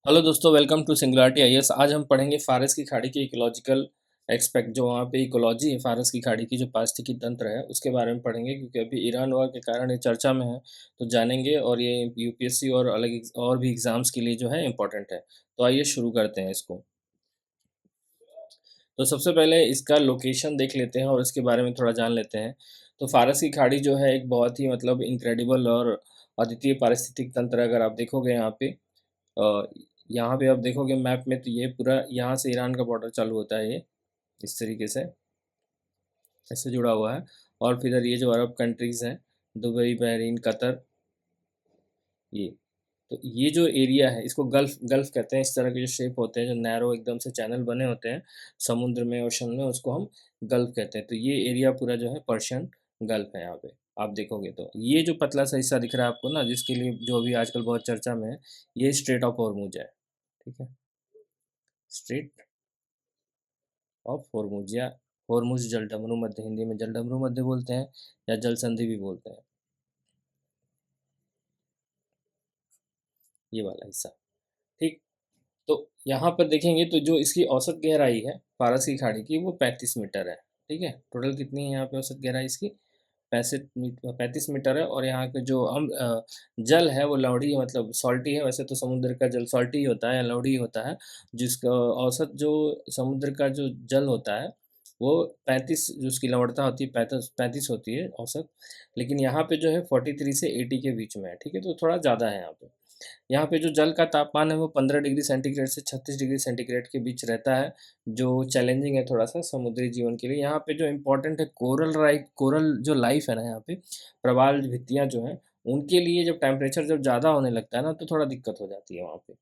Hello दोस्तों, welcome to singularity IAS. आज हम पढ़ेंगे फारस की खाड़ी की इकोलॉजिकल एक्सपेक्ट, जो वहाँ पे इकोलॉजी है फारस की खाड़ी की, जो पारिस्थितिकी तंत्र है उसके बारे में पढ़ेंगे, क्योंकि अभी ईरान वॉर के कारण ये चर्चा में है। तो जानेंगे, और ये यूपीएससी और और भी एग्जाम्स के लिए जो है इम्पोर्टेंट है। तो आइए शुरू करते हैं इसको। तो सबसे पहले इसका लोकेशन देख लेते हैं और इसके बारे में थोड़ा जान लेते हैं। तो फारस की खाड़ी जो है एक बहुत ही मतलब इनक्रेडिबल और अद्वितीय पारिस्थितिक तंत्र है। अगर आप देखोगे यहाँ पे, अ, यहाँ पे आप देखोगे मैप में, तो ये पूरा यहाँ से ईरान का बॉर्डर चालू होता है, ये इस तरीके से इससे जुड़ा हुआ है। और फिर ये जो अरब कंट्रीज़ हैं, दुबई, बहरीन, कतर, ये तो ये जो एरिया है इसको गल्फ़ गल्फ़ कहते हैं। इस तरह के जो शेप होते हैं, जो नैरो एकदम से चैनल बने होते हैं समुद्र में, ओशन में, उसको हम गल्फ़ कहते हैं। तो ये एरिया पूरा जो है पर्शियन गल्फ़ है। यहाँ पे आप देखोगे तो ये जो पतला सा हिस्सा दिख रहा है आपको ना, जिसके लिए जो अभी आजकल बहुत चर्चा में है, ये स्ट्रेट ऑफ हॉर्मुज है। ठीक है, स्ट्रेट ऑफ हॉर्मुज या हॉर्मुज जलडमरू मध्य, हिंदी में जलडमरू मध्य बोलते हैं या जल संधि भी बोलते हैं, ये वाला हिस्सा। ठीक, तो यहाँ पर देखेंगे तो जो इसकी औसत गहराई है फारस की खाड़ी की, वो 35 मीटर है। ठीक है, टोटल कितनी है यहाँ पे औसत गहराई इसकी? 35 मीटर है। और यहाँ के जो हम जल है वो लवड़ी, मतलब सॉल्टी है। वैसे तो समुद्र का जल सॉल्टी ही होता है या लवड़ी ही होता है। जिसका औसत जो समुद्र का जो जल होता है वो 35, जो उसकी लवणता होती है 35 होती है औसत। लेकिन यहाँ पे जो है 43 से 80 के बीच में है। ठीक है, तो थोड़ा ज़्यादा है यहाँ पे। यहाँ पे जो जल का तापमान है वो 15 डिग्री सेंटीग्रेड से 36 डिग्री सेंटीग्रेड के बीच रहता है, जो चैलेंजिंग है थोड़ा सा समुद्री जीवन के लिए। यहाँ पे जो इम्पोर्टेंट है, कोरल जो लाइफ है ना यहाँ पे, प्रवाल भित्तियाँ जो हैं, उनके लिए जब टेम्परेचर जब ज़्यादा होने लगता है ना, तो थोड़ा दिक्कत हो जाती है वहाँ पे।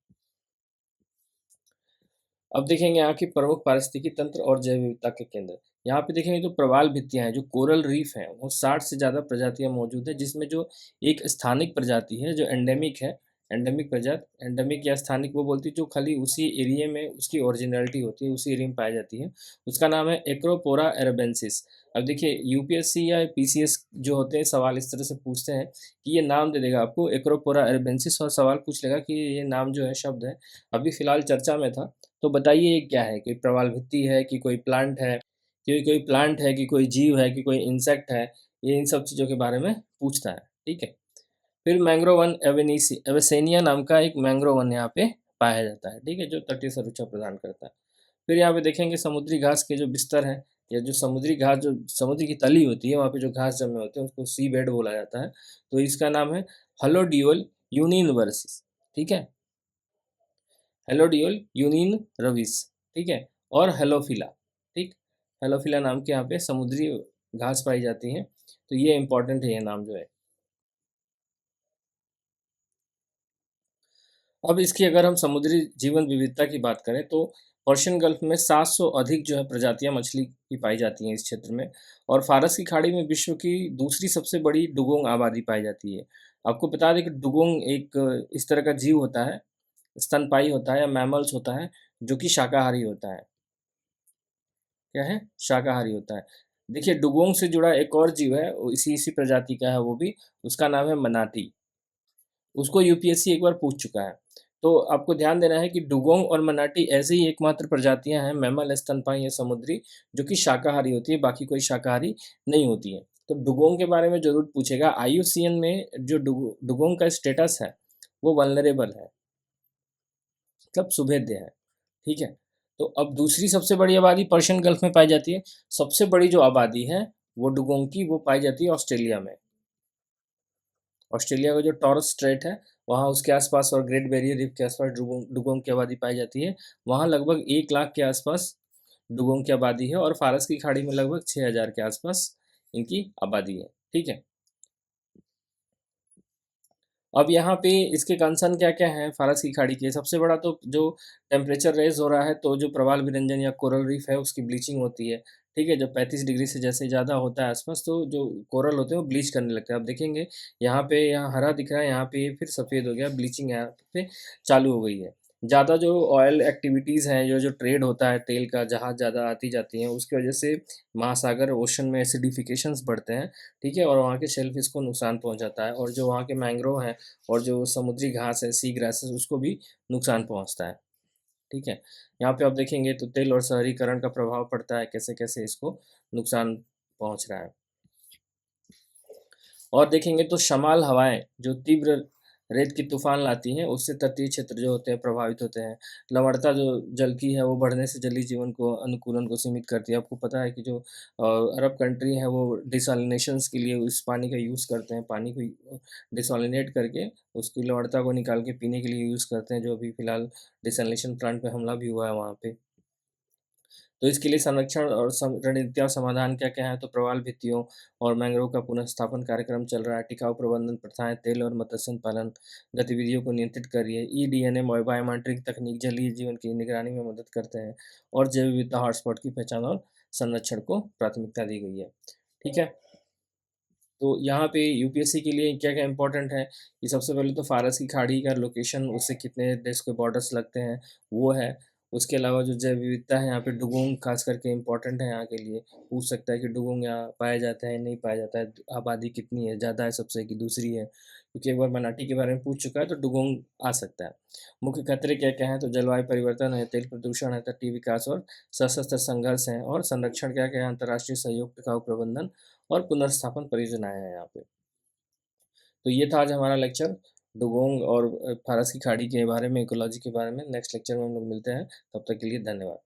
अब देखेंगे यहाँ की प्रमुख पारिस्थितिकी तंत्र और जैव विविधता के केंद्र। यहाँ पे देखेंगे तो प्रवाल भित्तियाँ हैं, जो कोरल रीफ हैं, वो 60 से ज़्यादा प्रजातियाँ मौजूद है, जिसमें जो एक स्थानिक प्रजाति है जो एंडेमिक है। एंडेमिक प्रजाति, एंडेमिक या स्थानिक वो बोलती है जो खाली उसी एरिया में उसकी ओरिजिनलिटी होती है, उसी एरिया में पाई जाती है। उसका नाम है एक्रोपोरा एरबेंसिस। अब देखिए यूपीएससी या पीसीएस जो होते हैं सवाल इस तरह से पूछते हैं कि ये नाम दे देगा आपको एक्रोपोरा एरबेंसिस, और सवाल पूछ लेगा कि ये नाम जो है शब्द है अभी फिलहाल चर्चा में था, तो बताइए ये क्या है? कोई प्रवाल भित्ति है कि कोई प्लांट है, कि कोई प्लांट है कि कोई जीव है कि कोई इंसेक्ट है? ये इन सब चीज़ों के बारे में पूछता है। ठीक है, फिर मैंग्रोव वन एवेसेनिया नाम का एक मैंग्रोव वन यहाँ पे पाया जाता है। ठीक है, जो तटीय संरचना प्रदान करता है। फिर यहाँ पे देखेंगे समुद्री घास के जो बिस्तर हैं, या जो समुद्री घास, जो समुद्र की तली होती है वहाँ पे जो घास जमे होते हैं उसको सी बेड बोला जाता है। तो इसका नाम है हलोडियल यूनिवर्सिस। ठीक है, हेलोडियल यूनिन रविस। ठीक है, और हेलोफिला। ठीक, हेलोफिला नाम के यहाँ पे समुद्री घास पाई जाती हैं। तो ये इंपॉर्टेंट है, ये नाम जो है। अब इसकी अगर हम समुद्री जीवन विविधता की बात करें, तो पर्शियन गल्फ में 700 अधिक जो है प्रजातियां मछली की पाई जाती हैं इस क्षेत्र में। और फारस की खाड़ी में विश्व की दूसरी सबसे बड़ी डुगोंग आबादी पाई जाती है। आपको बता दें कि डुगोंग एक इस तरह का जीव होता है, स्तनपाई होता है या मैमल्स होता है, जो कि शाकाहारी होता है। क्या है? शाकाहारी होता है। देखिए, डुगोंग से जुड़ा एक और जीव है, वो इसी इसी प्रजाति का है वो भी, उसका नाम है मनाटी। उसको यूपीएससी एक बार पूछ चुका है। तो आपको ध्यान देना है कि डुगोंग और मनाटी ऐसे ही एकमात्र प्रजातियां हैं मैमल, स्तनपायी या समुद्री, जो कि शाकाहारी होती है, बाकी कोई शाकाहारी नहीं होती है। तो डुगोंग के बारे में जरूर पूछेगा। आईयूसीएन में जो डुगोंग का स्टेटस है वो वल्नरेबल है, मतलब सुभेद्य है। ठीक है, तो अब दूसरी सबसे बड़ी आबादी पर्शियन गल्फ में पाई जाती है। सबसे बड़ी जो आबादी है वो डुगोंग की, वो पाई जाती है ऑस्ट्रेलिया में। ऑस्ट्रेलिया का जो टॉरस स्ट्रेट है, वहाँ उसके आसपास और ग्रेट बैरियर रीफ के आसपास डुगोंग डुगोंग की आबादी पाई जाती है। वहाँ लगभग 1 लाख के आसपास डुगोंग की आबादी है, और फारस की खाड़ी में लगभग 6,000 के आसपास इनकी आबादी है। ठीक है, अब यहाँ पे इसके कंसर्न क्या क्या हैं फारस की खाड़ी के? सबसे बड़ा तो जो टेम्परेचर रेज हो रहा है, तो जो प्रवाल विरंजन या कोरल रीफ है उसकी ब्लीचिंग होती है। ठीक है, जब 35 डिग्री से जैसे ज़्यादा होता है आसपास, तो जो कोरल होते हैं वो ब्लीच करने लगते हैं। आप देखेंगे यहाँ पे, यहाँ हरा दिख रहा है, यहाँ पे फिर सफ़ेद हो गया, ब्लीचिंग यहाँ पे चालू हो गई है। ज़्यादा जो ऑयल एक्टिविटीज़ हैं, जो जो ट्रेड होता है तेल का, जहाज़ ज़्यादा आती-जाती हैं, उसकी वजह से महासागर, ओशन में एसिडिफ़िकेशंस बढ़ते हैं, ठीक है? और वहाँ के शेलफ़िश को नुकसान पहुँचाता है और जो वहाँ के मैंग्रोव हैं और जो समुद्री घास है, सी ग्रासेस, उसको भी नुकसान पहुँचता है, ठीक है? यहाँ पे आप देखेंगे तो तेल और शहरीकरण का प्रभाव पड़ता है, कैसे-कैसे इसको नुकसान पहुँच रहा है। और देखेंगे तो शमाल हवाएँ जो तीव्र रेत की तूफ़ान लाती हैं, उससे तटीय क्षेत्र जो होते हैं प्रभावित होते हैं। लवणता जो जल की है वो बढ़ने से जलीय जीवन को अनुकूलन को सीमित करती है। आपको पता है कि जो अरब कंट्री हैं वो डिसैलिनेशंस के लिए उस पानी का यूज़ करते हैं। पानी को डिसैलिनेट करके उसकी लवणता को निकाल के पीने के लिए यूज़ करते हैं, जो अभी फ़िलहाल डिसैलिनेशन प्लांट पे हमला भी हुआ है वहाँ पे। तो इसके लिए संरक्षण और रणनीतियाँ और समाधान क्या-क्या हैं? तो प्रवाल भित्तियों और मैंग्रोव का पुनर्स्थापन कार्यक्रम चल रहा है, टिकाऊ प्रबंधन प्रथाएँ, तेल और मत्स्य पालन गतिविधियों को नियंत्रित कर रही है। ईडीएनए बायोमेट्रिक तकनीक जलीय जीवन की निगरानी में मदद करते हैं और जैव विविधता हॉटस्पॉट की पहचान और संरक्षण को प्राथमिकता दी गई है। ठीक है? तो यहाँ पे यूपीएससी के लिए क्या-क्या इम्पोर्टेंट है, कि सबसे पहले तो फ़ारस की खाड़ी का लोकेशन, उससे कितने देश के बॉर्डर्स लगते हैं, वो है। उसके अलावा जो जैव विविधता है यहाँ पे डुगोंग ख़ास करके इम्पोर्टेंट है यहाँ के लिए। पूछ सकता है कि डुगोंग यहाँ पाया जाता है, नहीं पाया जाता है, आबादी कितनी है, ज़्यादा है सबसे कि दूसरी है। क्योंकि एक बार मनाटी के बारे में पूछ चुका है तो डुगोंग आ सकता है। मुख्य खतरे क्या-क्या हैं, तो जलवायु परिवर्तन है, तेल प्रदूषण है, तटीय विकास और सशस्त्र संघर्ष हैं और संरक्षण क्या-क्या है, अंतर्राष्ट्रीय सहयोग, टिकाऊ प्रबंधन और पुनर्स्थापन परियोजनाएँ हैं यहाँ पे। तो ये था आज हमारा लेक्चर डुगोंग और फ़ारस की खाड़ी के बारे में, इकोलॉजी के बारे में। नेक्स्ट लेक्चर में हम लोग मिलते हैं, तब तक के लिए धन्यवाद।